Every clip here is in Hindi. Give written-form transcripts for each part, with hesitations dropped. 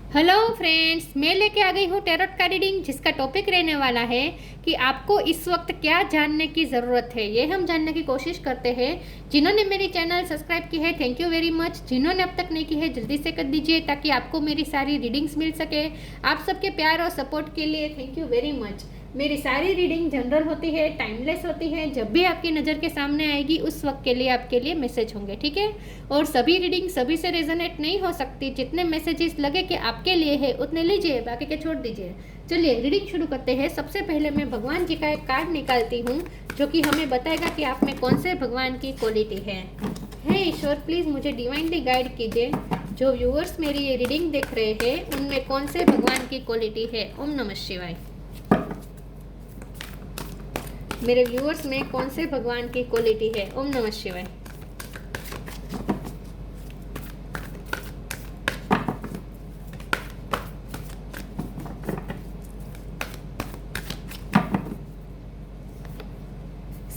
हेलो फ्रेंड्स, मैं लेके आ गई हूँ टैरोट का रीडिंग, जिसका टॉपिक रहने वाला है कि आपको इस वक्त क्या जानने की ज़रूरत है। ये हम जानने की कोशिश करते हैं। जिन्होंने मेरी चैनल सब्सक्राइब की है, थैंक यू वेरी मच। जिन्होंने अब तक नहीं की है, जल्दी से कर दीजिए ताकि आपको मेरी सारी रीडिंग्स मिल सके। आप सबके प्यार और सपोर्ट के लिए थैंक यू वेरी मच। मेरी सारी रीडिंग जनरल होती है, टाइमलेस होती है। जब भी आपकी नज़र के सामने आएगी उस वक्त के लिए आपके लिए मैसेज होंगे, ठीक है। और सभी रीडिंग सभी से रेजोनेट नहीं हो सकती। जितने मैसेजेस लगे कि आपके लिए है उतने लीजिए, बाकी के छोड़ दीजिए। चलिए रीडिंग शुरू करते हैं। सबसे पहले मैं भगवान जी का एक कार्ड निकालती हूँ जो कि हमें बताएगा कि आप में कौन से भगवान की क्वालिटी है। हे ईश्वर, प्लीज़ मुझे डिवाइनली गाइड कीजिए। जो व्यूअर्स मेरी ये रीडिंग देख रहे हैं उनमें कौन से भगवान की क्वालिटी है। ओम नमः शिवाय। मेरे व्यूअर्स में कौन से भगवान की क्वालिटी है। ओम नमः शिवाय।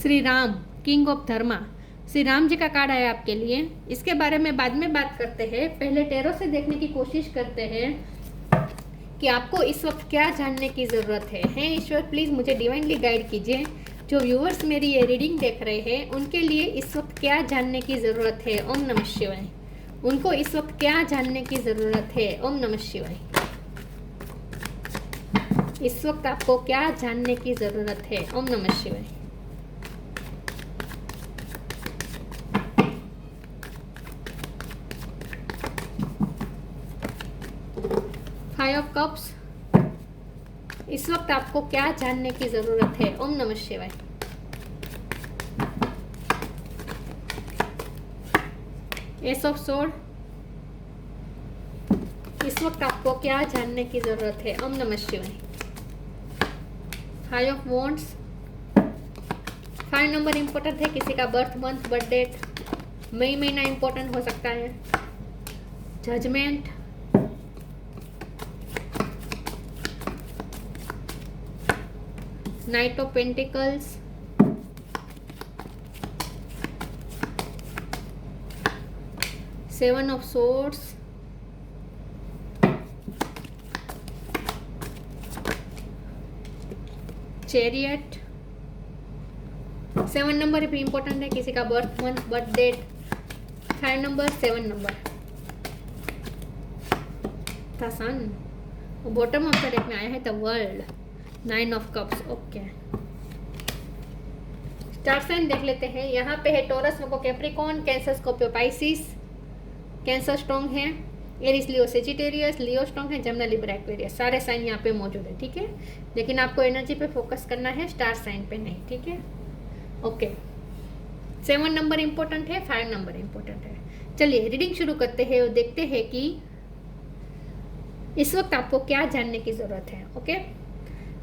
श्री राम, किंग ऑफ धर्मा। श्री राम जी का कार्ड आया आपके लिए। इसके बारे में बाद में बात करते हैं। पहले टैरो से देखने की कोशिश करते हैं कि आपको इस वक्त क्या जानने की ज़रूरत है। हे ईश्वर, प्लीज़ मुझे डिवाइनली गाइड कीजिए। जो व्यूअर्स मेरी ये रीडिंग देख रहे हैं उनके लिए इस वक्त क्या जानने की ज़रूरत है। ओम नमः शिवाय। उनको इस वक्त क्या जानने की ज़रूरत है। ओम नमः शिवाय। इस वक्त आपको क्या जानने की ज़रूरत है। ओम नमः शिवाय। Five of cups. इस वक्त आपको क्या जानने की जरूरत है। ओम नमः शिवाय। S of sword. इस वक्त आपको क्या जानने की जरूरत है। ओम नमः शिवाय। Five of wands. 5 number important है। किसी का बर्थ मंथ, बर्थ डेट, मई महीना इंपॉर्टेंट हो सकता है। Judgement. Knight of pentacles. Seven of swords. Chariot. 7 number भी इंपॉर्टेंट है। किसी का birth month, birth date, 5 number, 7 number. The sun. Bottom of the deck में आया है the world. 9 of cups. Okay, star sign देख लेते हैं। यहाँ पे है taurus, Capricorn, cancer, Scorpio, Pisces. Cancer strong है। एरिस, लियो, सेजिटेरियस। लियो स्ट्रॉन्ग है। जमना, लिब्रा, एक्वेरियस। सारे साइन यहाँ पे मौजूद है, ठीक है। लेकिन आपको एनर्जी पे फोकस करना है, स्टार साइन पे नहीं, ठीक है। ओके, 7 नंबर इंपॉर्टेंट है, 5 नंबर इंपॉर्टेंट है। चलिए रीडिंग शुरू करते हैं और देखते हैं कि इस वक्त आपको क्या जानने की जरूरत है। ओके,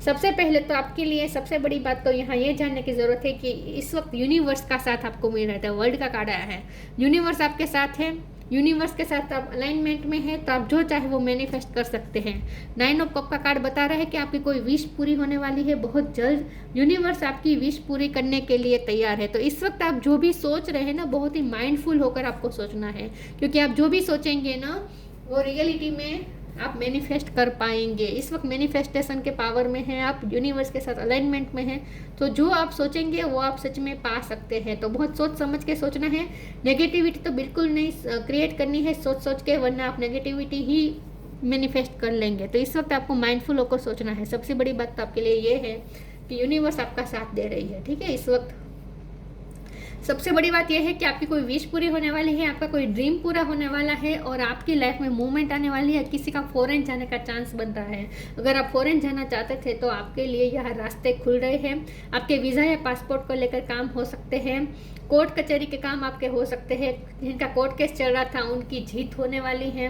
सबसे पहले तो आपके लिए सबसे बड़ी बात तो यहाँ ये जानने की ज़रूरत है कि इस वक्त यूनिवर्स का साथ आपको मिल रहा है। वर्ल्ड का कार्ड आया है। यूनिवर्स आपके साथ है। यूनिवर्स के साथ आप अलाइनमेंट में है, तो आप जो चाहे वो मैनिफेस्ट कर सकते हैं। 9 ऑफ कप का कार्ड बता रहा है कि आपकी कोई विश पूरी होने वाली है बहुत जल्द। यूनिवर्स आपकी विश पूरी करने के लिए तैयार है। तो इस वक्त आप जो भी सोच रहे हैं ना, बहुत ही माइंडफुल होकर आपको सोचना है, क्योंकि आप जो भी सोचेंगे ना वो रियलिटी में आप मैनिफेस्ट कर पाएंगे। इस वक्त मैनिफेस्टेशन के पावर में है आप, यूनिवर्स के साथ अलाइनमेंट में हैं। तो जो आप सोचेंगे वो आप सच में पा सकते हैं। तो बहुत सोच समझ के सोचना है। नेगेटिविटी तो बिल्कुल नहीं क्रिएट करनी है सोच के, वरना आप नेगेटिविटी ही मैनिफेस्ट कर लेंगे। तो इस वक्त आपको माइंडफुल होकर सोचना है। सबसे बड़ी बात तो आपके लिए ये है कि यूनिवर्स आपका साथ दे रही है, ठीक है। इस वक्त सबसे बड़ी बात यह है कि आपकी कोई विश पूरी होने वाली है, आपका कोई ड्रीम पूरा होने वाला है और आपकी लाइफ में मूवमेंट आने वाली है। किसी का फॉरेन जाने का चांस बन रहा है। अगर आप फॉरेन जाना चाहते थे तो आपके लिए यह रास्ते खुल रहे हैं। आपके वीज़ा या पासपोर्ट को लेकर काम हो सकते हैं। कोर्ट कचहरी के काम आपके हो सकते हैं। जिनका कोर्ट केस चल रहा था उनकी जीत होने वाली है।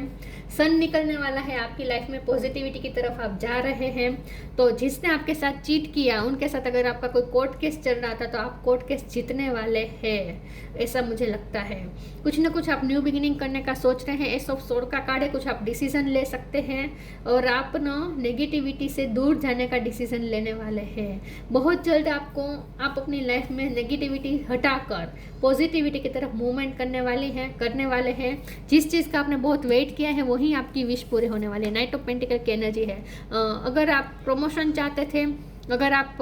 सन निकलने वाला है आपकी लाइफ में। पॉजिटिविटी की तरफ आप जा रहे हैं। तो जिसने आपके साथ चीट किया उनके साथ अगर आपका कोई कोर्ट केस चल रहा था तो आप कोर्ट केस जीतने वाले हैं, ऐसा मुझे लगता है। कुछ ना कुछ आप न्यू बिगिनिंग करने का सोच रहे हैं। एस ऑफ सोर्ड का कार्ड है। कुछ आप डिसीजन ले सकते हैं और आप ना नेगेटिविटी से दूर जाने का डिसीजन लेने वाले हैं। बहुत जल्द आप अपनी लाइफ में नेगेटिविटी हटाकर पॉजिटिविटी की तरफ मूवमेंट करने वाले हैं। जिस चीज़ का आपने बहुत वेट किया है वही आपकी विश पूरे होने वाले हैं। नाइट ऑफ पेंटिकल की एनर्जी है। अगर आप प्रमोशन चाहते थे, अगर आप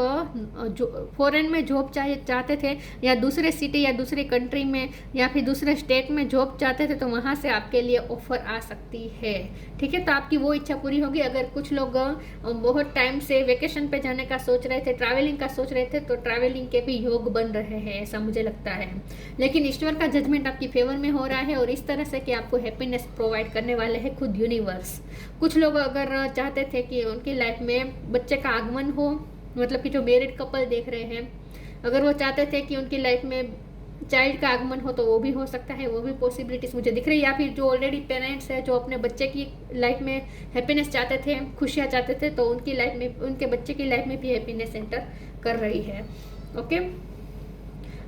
फॉरेन में जॉब चाहते थे, या दूसरे सिटी या दूसरी कंट्री में या फिर दूसरे स्टेट में जॉब चाहते थे, तो वहाँ से आपके लिए ऑफर आ सकती है। ठीक है, तो आपकी वो इच्छा पूरी होगी। अगर कुछ लोग बहुत टाइम से वेकेशन पे जाने का सोच रहे थे, ट्रैवलिंग का सोच रहे थे, तो ट्रैवलिंग के भी योग बन रहे हैं, ऐसा मुझे लगता है। लेकिन ईश्वर का जजमेंट आपकी फेवर में हो रहा है, और इस तरह से कि आपको हैप्पीनेस प्रोवाइड करने वाले हैं खुद यूनिवर्स। कुछ लोग अगर चाहते थे कि उनकी लाइफ में बच्चे का आगमन हो, मतलब कि जो मैरिड कपल देख रहे हैं, अगर वो चाहते थे कि उनकी लाइफ में चाइल्ड का आगमन हो, तो वो भी हो सकता है, वो भी पॉसिबिलिटीज मुझे दिख रही है। या फिर जो ऑलरेडी पेरेंट्स है, जो अपने बच्चे की लाइफ में हैप्पीनेस चाहते थे, खुशियाँ चाहते थे, तो उनकी लाइफ में, उनके बच्चे की लाइफ में भी हैप्पीनेस एंटर कर रही है। ओके,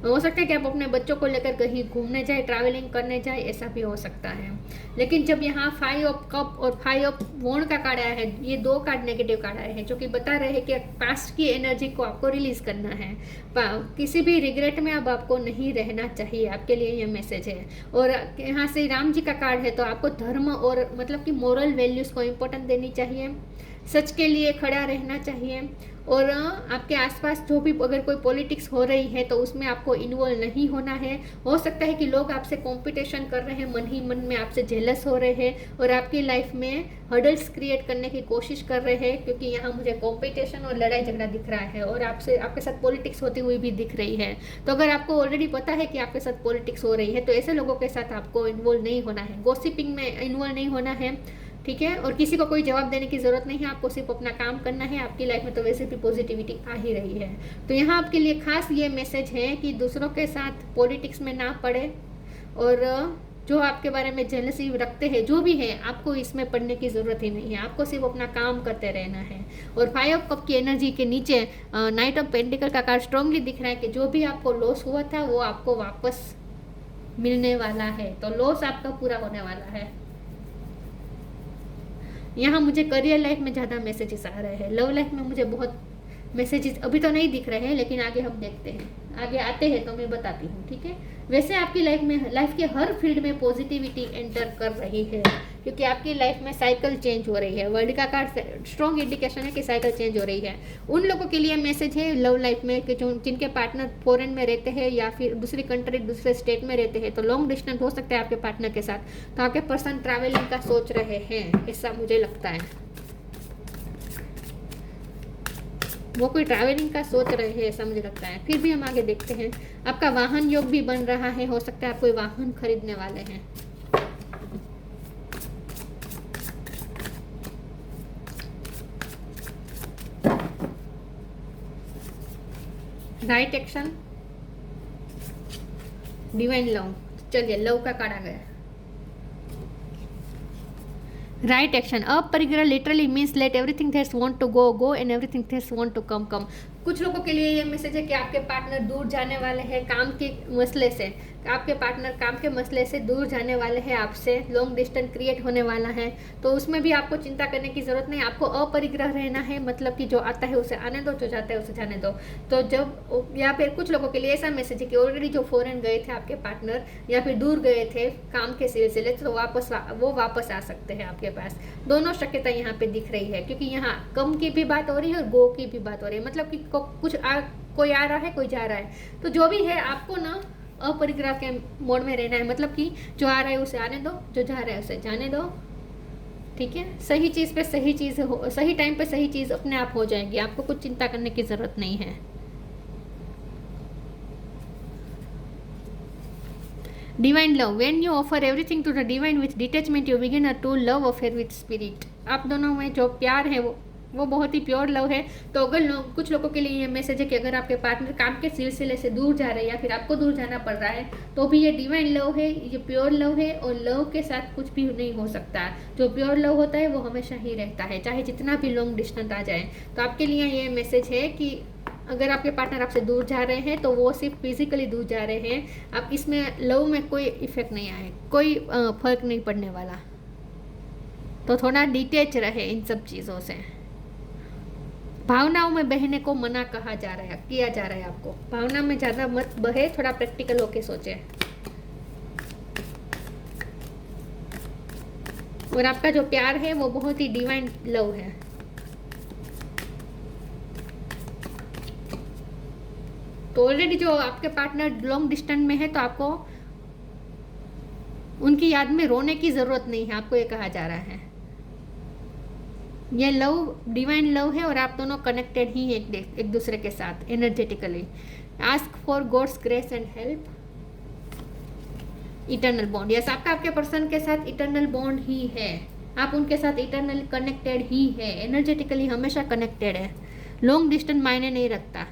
हो सकता है कि आप अपने बच्चों को लेकर कहीं घूमने जाए, ट्रैवलिंग करने जाए, ऐसा भी हो सकता है। लेकिन जब यहाँ 5 ऑफ कप और 5 ऑफ वॉन्ड का कार्ड आया है, ये 2 कार्ड नेगेटिव कार्ड आए हैं, जो कि बता रहे हैं कि पास्ट की एनर्जी को आपको रिलीज करना है। किसी भी रिग्रेट में अब आपको नहीं रहना चाहिए, आपके लिए ये मैसेज है। और यहाँ से राम जी का कार्ड है, तो आपको धर्म और मतलब कि मोरल वैल्यूज़ को इम्पोर्टेंस देनी चाहिए, सच के लिए खड़ा रहना चाहिए। और आपके आसपास जो भी अगर कोई पॉलिटिक्स हो रही है, तो उसमें आपको इन्वॉल्व नहीं होना है। हो सकता है कि लोग आपसे कंपटीशन कर रहे हैं, मन ही मन में आपसे जेलस हो रहे हैं और आपकी लाइफ में हर्डल्स क्रिएट करने की कोशिश कर रहे हैं, क्योंकि यहाँ मुझे कंपटीशन और लड़ाई झगड़ा दिख रहा है, और आपके साथ पॉलिटिक्स होती हुई भी दिख रही है। तो अगर आपको ऑलरेडी पता है कि आपके साथ पॉलिटिक्स हो रही है, तो ऐसे लोगों के साथ आपको इन्वॉल्व नहीं होना है, गॉसिपिंग में इन्वॉल्व नहीं होना है। ठीक है, और किसी को कोई जवाब देने की ज़रूरत नहीं है, आपको सिर्फ अपना काम करना है। आपकी लाइफ में तो वैसे भी पॉजिटिविटी आ ही रही है। तो यहाँ आपके लिए खास ये मैसेज है कि दूसरों के साथ पॉलिटिक्स में ना पड़े, और जो आपके बारे में जेलसी रखते हैं, जो भी है, आपको इसमें पढ़ने की ज़रूरत ही नहीं है। आपको सिर्फ अपना काम करते रहना है। और 5 ऑफ कप की एनर्जी के नीचे नाइट ऑफ पेंटिकल का कार्ड स्ट्रांगली दिख रहा है कि जो भी आपको लॉस हुआ था, वो आपको वापस मिलने वाला है। तो लॉस आपका पूरा होने वाला है। यहाँ मुझे करियर लाइफ में ज़्यादा मैसेजेस आ रहे हैं। लव लाइफ में मुझे बहुत मैसेजेस अभी तो नहीं दिख रहे हैं, लेकिन आगे हम देखते हैं, आगे आते हैं तो मैं बताती हूँ। ठीक है, वैसे आपकी लाइफ के हर फील्ड में पॉजिटिविटी एंटर कर रही है, क्योंकि आपकी लाइफ में साइकिल चेंज हो रही है। वर्ल्ड का कार्ड स्ट्रॉन्ग इंडिकेशन है कि साइकिल चेंज हो रही है। उन लोगों के लिए मैसेज है लव लाइफ में कि जिनके पार्टनर फॉरेन में रहते हैं या फिर दूसरी कंट्री, दूसरे स्टेट में रहते हैं, तो लॉन्ग डिस्टेंस हो सकता है आपके पार्टनर के साथ। तो आपके पर्सन ट्रैवलिंग का सोच रहे हैं, ऐसा मुझे लगता है। वो कोई ट्रैवलिंग का सोच रहे हैं, ऐसा मुझे लगता है। फिर भी हम आगे देखते हैं। आपका वाहन योग भी बन रहा है, हो सकता है आप कोई वाहन खरीदने वाले हैं। Right action, divine love. चलिए, लव का कार्ड आ गया। राइट एक्शन, अपरिग्रह literally means let everything that's want to go go and everything that's want to come come. कुछ लोगों के लिए ये मैसेज है कि आपके पार्टनर दूर जाने वाले हैं काम के मसले से। आपके पार्टनर काम के मसले से दूर जाने वाले हैं आपसे, लॉन्ग डिस्टेंस क्रिएट होने वाला है। तो उसमें भी आपको चिंता करने की ज़रूरत नहीं, आपको अपरिग्रह रहना है। मतलब कि जो आता है उसे आने दो, जो जाता है उसे जाने दो। तो जब या फिर कुछ लोगों के लिए ऐसा मैसेज है कि ऑलरेडी जो फॉरेन गए थे आपके पार्टनर, या फिर दूर गए थे काम के सिलसिले, तो वो वापस आ सकते हैं आपके पास। दोनों शक्यता यहाँ पे दिख रही है, क्योंकि यहाँ कम की भी बात हो रही है और गो की भी बात हो रही है। मतलब कि कोई आ रहा है, कोई जा रहा है। तो जो भी है, आपको ना अपरिग्रह के मोड में रहना है। मतलब कि जो आ रहा है उसे आने दो, जो जा रहा है उसे जाने दो। ठीक है, सही चीज़ पे सही चीज़ हो, सही टाइम पे सही चीज़ अपने आप हो जाएगी। आपको कुछ चिंता करने की ज़रूरत नहीं है। Divine love, when you offer everything to the divine with detachment, you begin a true love affair with spirit. आप दोनों में जो प्यार है वो बहुत ही प्योर लव है। तो अगर कुछ लोगों के लिए ये मैसेज है कि अगर आपके पार्टनर काम के सिलसिले से दूर जा रहे हैं या फिर आपको दूर जाना पड़ रहा है, तो भी ये डिवाइन लव है, ये प्योर लव है। और लव के साथ कुछ भी नहीं हो सकता। जो प्योर लव होता है वो हमेशा ही रहता है, चाहे जितना भी लॉन्ग डिस्टेंस आ जाए। तो आपके लिए ये मैसेज है कि अगर आपके पार्टनर आपसे दूर जा रहे हैं, तो वो सिर्फ फिजिकली दूर जा रहे हैं। आप इसमें लव में कोई इफेक्ट नहीं आए, कोई फर्क नहीं पड़ने वाला। तो थोड़ा डिटेच रहे इन सब चीज़ों से। भावनाओं में बहने को मना कहा जा रहा है, किया जा रहा है आपको। भावना में ज़्यादा मत बहे, थोड़ा प्रैक्टिकल होके सोचे। और आपका जो प्यार है वो बहुत ही डिवाइन लव है। तो ऑलरेडी जो आपके पार्टनर लॉन्ग डिस्टेंस में है तो आपको उनकी याद में रोने की ज़रूरत नहीं है, आपको ये कहा जा रहा है। ये लव डिवाइन लव है और आप दोनों कनेक्टेड ही हैं एक दूसरे के साथ energetically. Ask for God's grace and help, eternal bond. Yes, आपका आपके पर्सन के साथ इटर्नल बॉन्ड ही है, आप उनके साथ इटर्नल कनेक्टेड ही है, एनर्जेटिकली हमेशा कनेक्टेड है। लॉन्ग डिस्टेंस मायने नहीं रखता।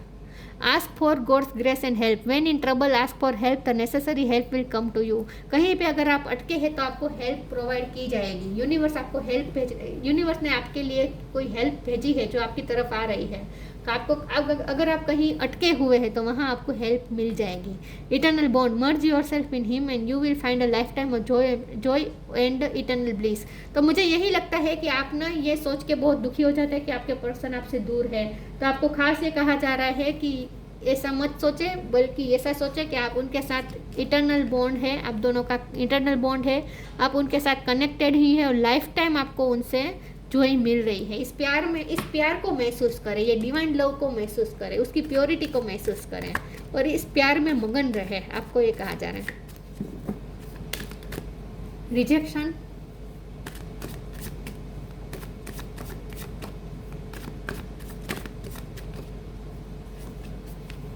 Ask for God's grace and help, when in trouble ask for help, the necessary help will come to you. कहीं पे अगर आप अटके हैं तो आपको हेल्प प्रोवाइड की जाएगी। यूनिवर्स आपको हेल्प यूनिवर्स ने आपके लिए कोई हेल्प भेजी है जो आपकी तरफ आ रही है। तो आपको अगर आप कहीं अटके हुए हैं तो वहाँ आपको हेल्प मिल जाएगी। Eternal bond, merge your self in him and you will find a life time of Joy and eternal bliss. तो मुझे यही लगता है कि आप ना ये सोच के बहुत दुखी हो जाते हैं कि आपके पर्सन आपसे दूर है। तो आपको खास ये कहा जा रहा है कि ऐसा मत सोचे, बल्कि ऐसा सोचे कि आप उनके साथ इटर्नल बॉन्ड है, आप दोनों का इटर्नल बॉन्ड है, आप उनके साथ कनेक्टेड ही है और लाइफ टाइम आपको उनसे जॉय मिल रही है। इस प्यार को महसूस करें, ये डिवाइन लव को महसूस करें, उसकी प्योरिटी को महसूस करें और इस प्यार में मगन रहे, आपको ये कहा जा रहा है। रिजेक्शन,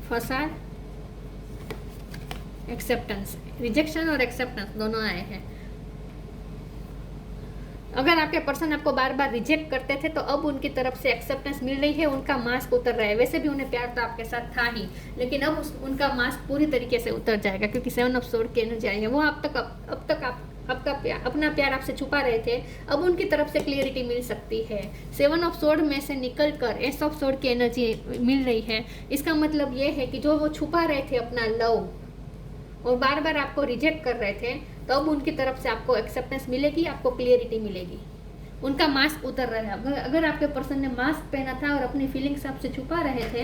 फसाद, एक्सेप्टेंस। रिजेक्शन और एक्सेप्टेंस दोनों आए हैं। अगर आपके पर्सन आपको बार बार रिजेक्ट करते थे तो अब उनकी तरफ से एक्सेप्टेंस मिल रही है, उनका मास्क उतर रहा है। वैसे भी उन्हें प्यार तो आपके साथ था ही, लेकिन अब उनका मास्क पूरी तरीके से उतर जाएगा क्योंकि 7 ऑफ सोर्ड की एनर्जी आई है। वो अब तक आपका अपना प्यार आपसे छुपा रहे थे, अब उनकी तरफ से क्लियरिटी मिल सकती है। 7 ऑफ सोर्ड में से निकल कर एस ऑफ सोर्ड की एनर्जी मिल रही है। इसका मतलब ये है कि जो वो छुपा रहे थे अपना लव और बार बार आपको रिजेक्ट कर रहे थे, तो अब उनकी तरफ से आपको एक्सेप्टेंस मिलेगी, आपको क्लियरिटी मिलेगी। उनका मास्क उतर रहा है। अगर आपके पर्सन ने मास्क पहना था और अपनी फीलिंग्स आपसे छुपा रहे थे,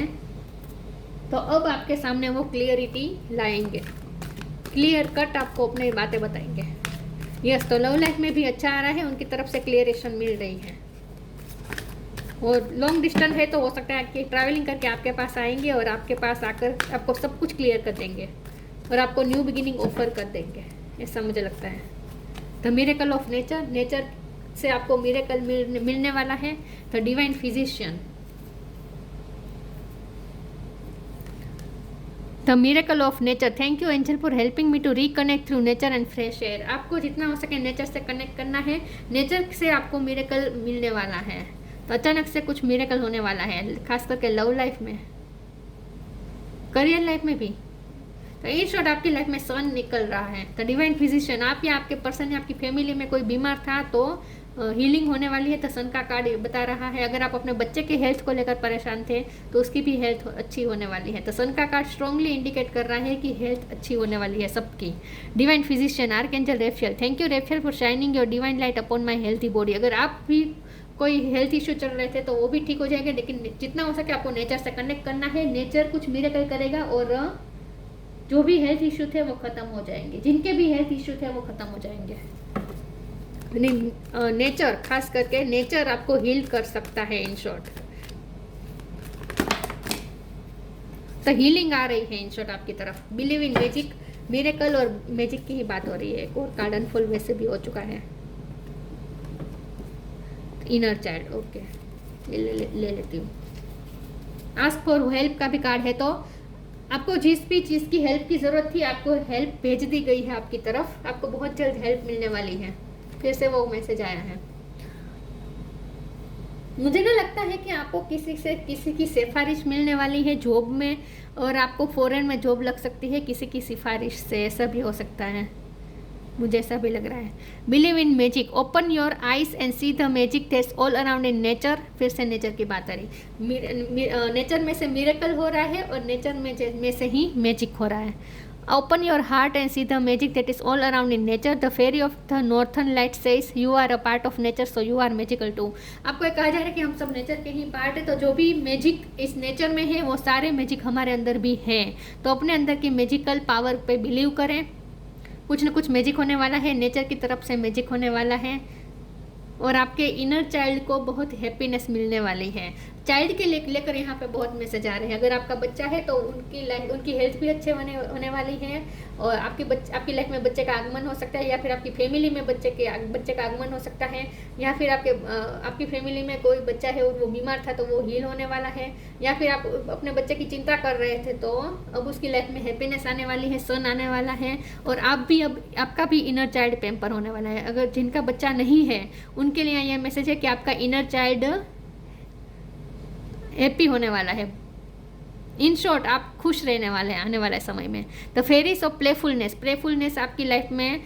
तो अब आपके सामने वो क्लियरिटी लाएंगे, क्लियर कट आपको अपनी बातें बताएंगे। यस, तो लव लाइफ में भी अच्छा आ रहा है, उनकी तरफ से क्लियरेशन मिल रही है। और लॉन्ग डिस्टेंस है तो हो सकता है कि ट्रैवलिंग करके आपके पास आएंगे और आपके पास आकर आपको सब कुछ क्लियर कर देंगे और आपको न्यू बिगिनिंग ऑफर कर देंगे, ऐसा मुझे लगता है। The miracle of nature, nature से आपको मिरेकल मिलने वाला है। The divine physician, the miracle of nature, thank you angel for helping me to reconnect through nature and fresh air. आपको जितना हो सके नेचर से कनेक्ट करना है, नेचर से आपको मिरेकल मिलने वाला है। तो अचानक से कुछ मिरेकल होने वाला है, खास करके लव लाइफ में, करियर लाइफ में भी। तो इन शॉर्ट आपकी लाइफ में सन निकल रहा है। तो डिवाइन फिजिशियन, आप या आपके पर्सन या आपकी फैमिली में कोई बीमार था तो हीलिंग होने वाली है। तो सन का कार्ड बता रहा है। अगर आप अपने बच्चे के हेल्थ को लेकर परेशान थे तो उसकी भी हेल्थ अच्छी होने वाली है। तो सन का कार्ड स्ट्रांगली इंडिकेट कर रहा है कि हेल्थ अच्छी होने वाली है सबकी। Divine physician, archangel रेफेल, thank you रेफेल for shining your divine light upon my healthy body. अगर आप भी कोई हेल्थ इश्यू चल रहे थे तो वो भी ठीक हो जाएंगे, लेकिन जितना हो सके आपको नेचर से कनेक्ट करना है। नेचर कुछ मिरेकल करेगा और जो भी हेल्थ इश्यू थे वो खत्म हो जाएंगे, जिनके भी हेल्थ इश्यू थे वो खत्म हो जाएंगे। नेचर, खास करके नेचर आपको हील कर सकता है। इन शॉर्ट तो हीलिंग आ रही है इन शॉर्ट आपकी तरफ। बिलीव इन मैजिक, मिरेकल और मैजिक की ही बात हो रही है। एक और कार्ड अनफुल वैसे भी हो चुका है। इनर चाइल्ड, ओके, ले लेती हूँ। आस्क फॉर हेल्प का भी कार्ड है। तो आपको जिस भी चीज़ की हेल्प की ज़रूरत थी, आपको हेल्प भेज दी गई है आपकी तरफ। आपको बहुत जल्द हेल्प मिलने वाली है। फिर से वो मैसेज आया है। मुझे ना लगता है कि आपको किसी की सिफारिश मिलने वाली है जॉब में, और आपको फॉरेन में जॉब लग सकती है किसी की सिफारिश से, ऐसा भी हो सकता है। मुझे ऐसा भी लग रहा है। Believe in magic, open your eyes and see the magic that's all around in nature. फिर से नेचर की बात आ रही। नेचर में से मिरेकल हो रहा है और नेचर में से ही मैजिक हो रहा है। Open your heart and see the magic that is all around in nature. The fairy of the northern light says you are a part of nature, so you are magical too. आपको ये कहा जा रहा है कि हम सब नेचर के ही पार्ट है, तो जो भी मैजिक इस नेचर में है वो सारे मैजिक हमारे अंदर भी हैं। तो अपने अंदर की मैजिकल पावर पे बिलीव करें, कुछ न कुछ मैजिक होने वाला है, नेचर की तरफ से मैजिक होने वाला है और आपके इनर चाइल्ड को बहुत हैप्पीनेस मिलने वाली है। चाइल्ड के लेकर यहाँ पे बहुत मैसेज आ रहे हैं। अगर आपका बच्चा है तो उनकी हेल्थ भी अच्छे होने वाली है और आपकी लाइफ में बच्चे का आगमन हो सकता है, या फिर आपकी फैमिली में बच्चे का आगमन हो सकता है, या फिर आपकी फैमिली में कोई बच्चा है और वो बीमार था तो वो हील होने वाला है, या फिर आप अपने बच्चे की चिंता कर रहे थे तो अब उसकी लाइफ में हैप्पीनेस आने वाली है, सन आने वाला है और आपका भी इनर चाइल्ड पैम्पर होने वाला है। अगर जिनका बच्चा नहीं है उनके लिए यह मैसेज है कि आपका इनर चाइल्ड हैप्पी होने वाला है। इन शॉर्ट आप खुश रहने वाले हैं आने वाले समय में। द फेरीज ऑफ प्लेफुलनेस आपकी लाइफ में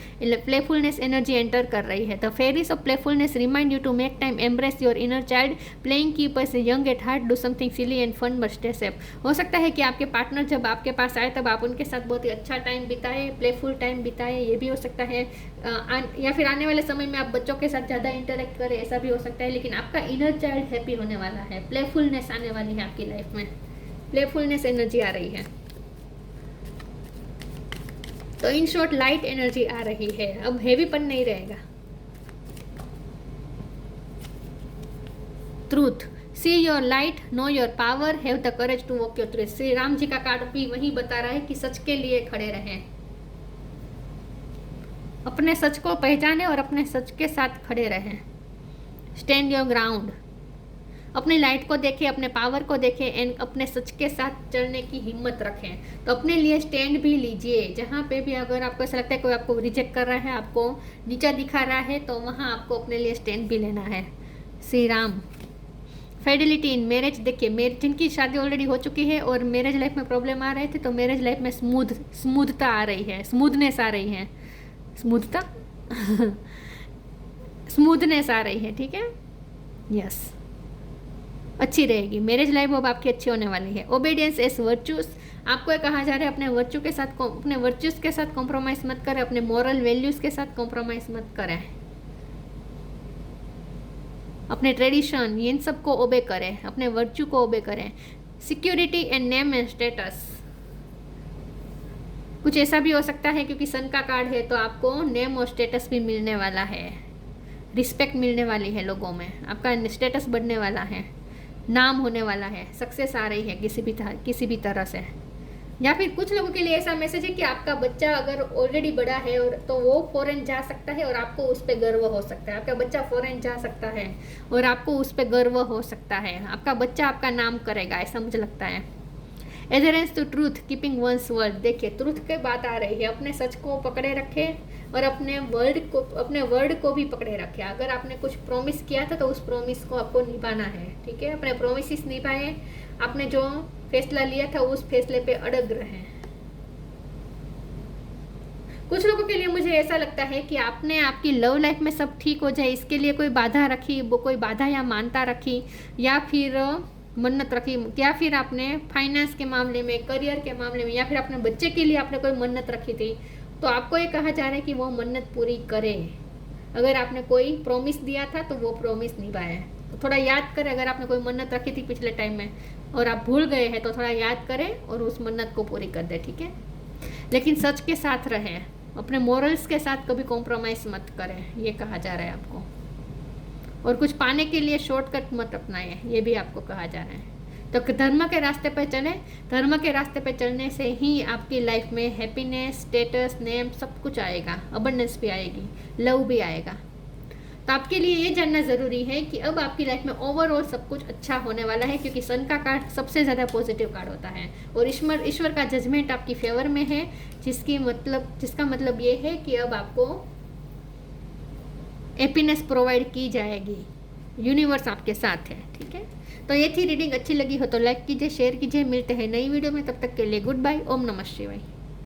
प्लेफुलनेस एनर्जी एंटर कर रही है। The fairies of playfulness remind you to make time embrace your inner child, playing keep us young at heart, do something silly and fun but stay safe. हो सकता है कि आपके पार्टनर जब आपके पास आए तब आप उनके साथ बहुत ही अच्छा टाइम बिताए, प्लेफुल टाइम बिताए, ये भी हो सकता है। या फिर आने वाले समय में आप बच्चों के साथ ज़्यादा इंटरेक्ट करें, ऐसा भी हो सकता है। लेकिन आपका इनर चाइल्ड हैप्पी होने वाला है, प्लेफुलनेस आने वाली है आपकी लाइफ में, प्लेफुलनेस एनर्जी आ रही है। तो इन शॉर्ट लाइट एनर्जी आ रही है, अब हेवीपन नहीं रहेगा। Truth, see your light, know your power, have the courage to walk your truth. Shri Ram ji का कार्ड भी वही बता रहा है कि सच के लिए खड़े रहें, अपने सच को पहचाने और अपने सच के साथ खड़े रहें। स्टैंड योर ग्राउंड, अपनी लाइट को देखें, अपने पावर को देखें एंड अपने सच के साथ चलने की हिम्मत रखें। तो अपने लिए स्टैंड भी लीजिए। जहाँ पे भी अगर आपको ऐसा लगता है कोई आपको रिजेक्ट कर रहा है, आपको नीचा दिखा रहा है, तो वहाँ आपको अपने लिए स्टैंड भी लेना है। Shri Ram. Fidelity in marriage, देखिए जिनकी शादी ऑलरेडी हो चुकी है और मैरिज लाइफ में प्रॉब्लम आ रहे थे, तो मैरिज लाइफ में स्मूथता आ रही है, स्मूथनेस आ रही है, स्मूथनेस आ रही है, ठीक है, यस, अच्छी रहेगी मैरिज लाइफ, अब आपकी अच्छी होने वाली है। ओबीडियंस एज वर्च्यूज, आपको कहा जा रहा है अपने वर्च्यू के साथ, अपने वर्च्यूज के साथ कॉम्प्रोमाइज़ मत करें, अपने मॉरल वैल्यूज़ के साथ कॉम्प्रोमाइज़ मत करें, अपने ट्रेडिशन इन सब को ओबे करें, अपने वर्च्यू को ओबे करें। Security and name and status, कुछ ऐसा भी हो सकता है क्योंकि सन का कार्ड है तो आपको नेम और स्टेटस भी मिलने वाला है, रिस्पेक्ट मिलने वाली है लोगों में, आपका स्टेटस बढ़ने वाला है, नाम होने वाला है, सक्सेस आ रही है किसी भी तरह से। या फिर कुछ लोगों के लिए ऐसा मैसेज है कि आपका बच्चा अगर ऑलरेडी बड़ा है और तो वो फॉरेन जा सकता है और आपको उस पर गर्व हो सकता है। आपका बच्चा फॉरेन जा सकता है और आपको उस पर गर्व हो सकता है, आपका बच्चा आपका नाम करेगा, ऐसा मुझे लगता है। Adherence to truth, keeping one's word, देखिए ट्रूथ की बात आ रही है, अपने सच को पकड़े रखें और अपने वर्ड को भी पकड़े रखें। अगर आपने कुछ प्रॉमिस किया था तो उस प्रॉमिस को आपको निभाना है, ठीक है, अपने प्रॉमिसेस निभाएं, आपने जो फैसला लिया था उस फैसले पे अड़ग रहें। कुछ लोगों के लिए मुझे ऐसा लगता है कि आपने आपकी लव लाइफ में सब ठीक हो जाए इसके लिए कोई बाधा रखी, वो कोई बाधा या मानता रखी, या फिर मन्नत रखी, या फिर आपने फाइनेंस के मामले में, करियर के मामले में, या फिर अपने बच्चे के लिए आपने कोई मन्नत रखी थी, तो आपको ये कहा जा रहा है कि वो मन्नत पूरी करें। अगर आपने कोई प्रॉमिस दिया था तो वो प्रॉमिस निभाए, तो थोड़ा याद करें। अगर आपने कोई मन्नत रखी थी पिछले टाइम में और आप भूल गए हैं तो थोड़ा याद करें और उस मन्नत को पूरी कर दें, ठीक है। लेकिन सच के साथ रहें, अपने मॉरल्स के साथ कभी कॉम्प्रोमाइज़ मत करें, ये कहा जा रहा है आपको। और कुछ पाने के लिए शॉर्टकट मत अपनाएं, ये भी आपको कहा जा रहा है। तो धर्म के रास्ते पर चलें, धर्म के रास्ते पर चलने से ही आपकी लाइफ में हैप्पीनेस, स्टेटस, नेम सब कुछ आएगा, अबंडेंस भी आएगी, लव भी आएगा। तो आपके लिए ये जानना ज़रूरी है कि अब आपकी लाइफ में ओवरऑल सब कुछ अच्छा होने वाला है, क्योंकि सन का कार्ड सबसे ज़्यादा पॉजिटिव कार्ड होता है और ईश्वर का जजमेंट आपकी फेवर में है, जिसका मतलब ये है कि अब आपको हैप्पीनेस प्रोवाइड की जाएगी, यूनिवर्स आपके साथ है, ठीक है। तो ये थी रीडिंग, अच्छी लगी हो तो लाइक कीजिए, शेयर कीजिए, मिलते हैं नई वीडियो में, तब तक के लिए गुड बाय, ओम नमः शिवाय।